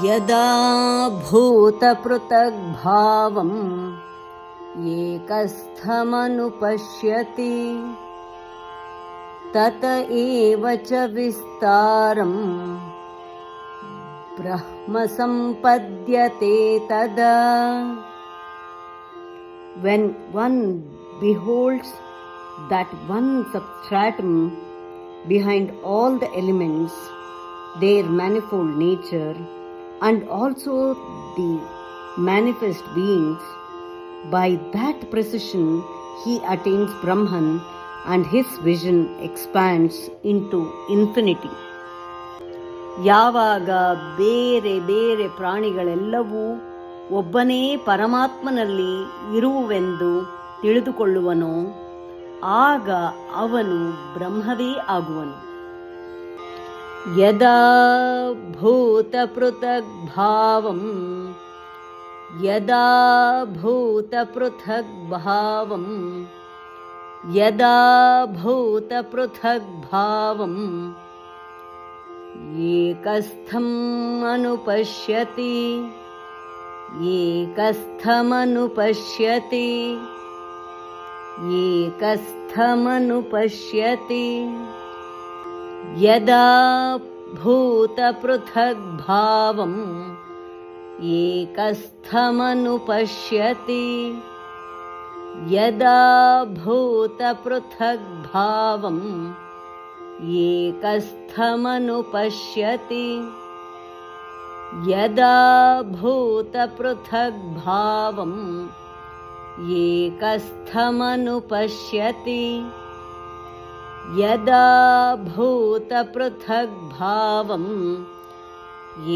यदा भूतपृथग्भावम् एकस्थमनुपश्यति तत एव च विस्तारम् ब्रह्म सम्पद्यते तदा. When one beholds that one substratum behind all the elements, their manifold nature, and also the manifest beings, by that precision he attains Brahman and his vision expands into infinity. ಯಾವಾಗ ಬೇರೆ ಬೇರೆ ಪ್ರಾಣಿಗಳೆಲ್ಲವೂ ಒಬ್ಬನೇ ಪರಮಾತ್ಮನಲ್ಲಿ ಇರುವುವೆಂದು ತಿಳಿದುಕೊಳ್ಳುವನೋ ಆಗ ಅವನು ಬ್ರಹ್ಮವೇ ಆಗುವನು. ಯದಾ ಭೂತಪೃಥಗ್ಭಾವಂ ಯದಾ ಭೂತಪೃಥಗ್ಭಾವಂ ಯದಾ ಭೂತಪೃಥಗ್ಭಾವಂ ಏಕಸ್ಥಂ ಅನುಪಶ್ಯತಿ ಏಕಸ್ಥಮನುಪಶ್ಯತಿ ಏಕಸ್ಥಮನುಪಶ್ಯತಿ. ಯದಾ ಭೂತಪೃಥಗ್ಭಾವಂ ಏಕಸ್ಥಮನುಪಶ್ಯತಿ ಯದಾ ಭೂತಪೃಥಗ್ಭಾವಂ ಏಕಸ್ಥಮನುಪಶ್ಯತಿ ಯದಾ ಭೂತಪೃಥಗ್ಭಾವಂ ಏಕಸ್ಥಮನುಪಶ್ಯತಿ ಯದಾ ಭೂತಪೃಥಗ್ಭಾವಂ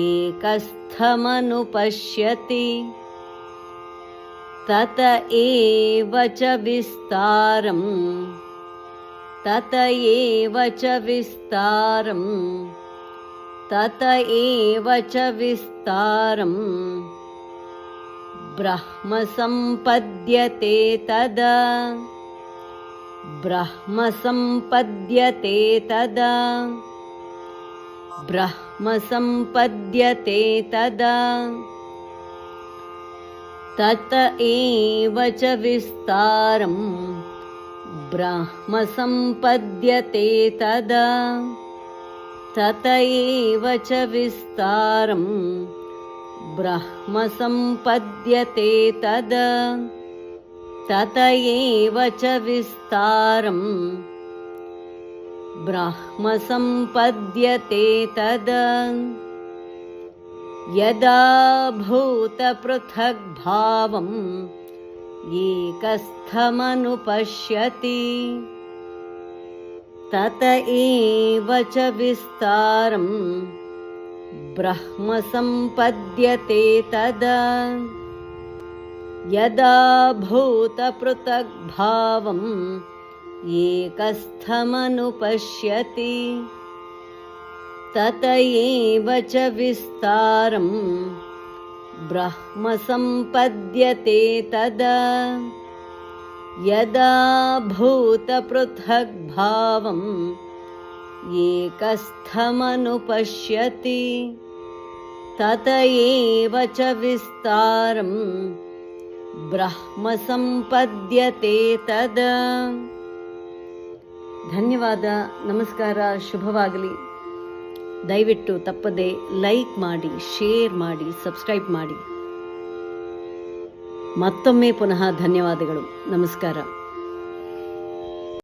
ಏಕಸ್ಥಮನುಪಶ್ಯತಿ ತತ ಏವ ಚ ವಿಸ್ತಾರಂ ತತ ಏವ ಚ ವಿಸ್ತಾರಂ ತತ ಏವ ಚ ವಿಸ್ತಾರಂ ಬ್ರಹ್ಮ ಸಂಪದ್ಯತೆ ತದಾ ಬ್ರಹ್ಮ ಸಂಪದ್ಯತೆ ತದಾ ಬ್ರಹ್ಮ ಸಂಪದ್ಯತೆ ತದಾ ತತ ಏವ ಚ ವಿಸ್ತಾರಂ ಬ್ರಹ್ಮ ಸಂಪದ್ಯತೆ ತದಾ ತತ ಏವ ಚ ವಿಸ್ತಾರಂ ಬ್ರಹ್ಮ ಸಂಪದ್ಯತೆ ತದಾ ತತ ಏವ ಚ ವಿಸ್ತಾರಂ ಬ್ರಹ್ಮ ಸಂಪದ್ಯತೆ ತದಾ. ಯದಾ ಭೂತಪೃಥಗ್ಭಾವಂ ಏಕಸ್ಥಮನುಪಶ್ಯತಿ ತತ ಏವ ಚ ವಿಸ್ತಾರಂ ಬ್ರಹ್ಮ ಸಂಪದ್ಯತೆ ತದಾ. ಯದಾ ಭೂತಪೃಥಗ್ಭಾವಂ ಏಕಸ್ಥಮನುಪಶ್ಯತಿ ತತ ಏವ ಚ ವಿಸ್ತಾರಂ ಬ್ರಹ್ಮ ಸಂಪದ್ಯತೆ ತದಾ. ಯದಾ ಭೂತಪೃಥಗ್ಭಾವಂ ಏಕಸ್ಥಮನುಪಶ್ಯತಿ ತತ ಏವ ಚ ವಿಸ್ತಾರಂ ಬ್ರಹ್ಮ ಸಂಪದ್ಯತೆ ತದಾ. ಧನ್ಯವಾದ. ನಮಸ್ಕಾರ. ಶುಭವಾಗಲಿ. ದಯವಿಟ್ಟು ತಪ್ಪದೆ ಲೈಕ್ ಮಾಡಿ, ಶೇರ್ ಮಾಡಿ, ಸಬ್ಸ್ಕ್ರೈಬ್ ಮಾಡಿ. ಮತ್ತೊಮ್ಮೆ ಪುನಃ ಧನ್ಯವಾದಗಳು. ನಮಸ್ಕಾರ.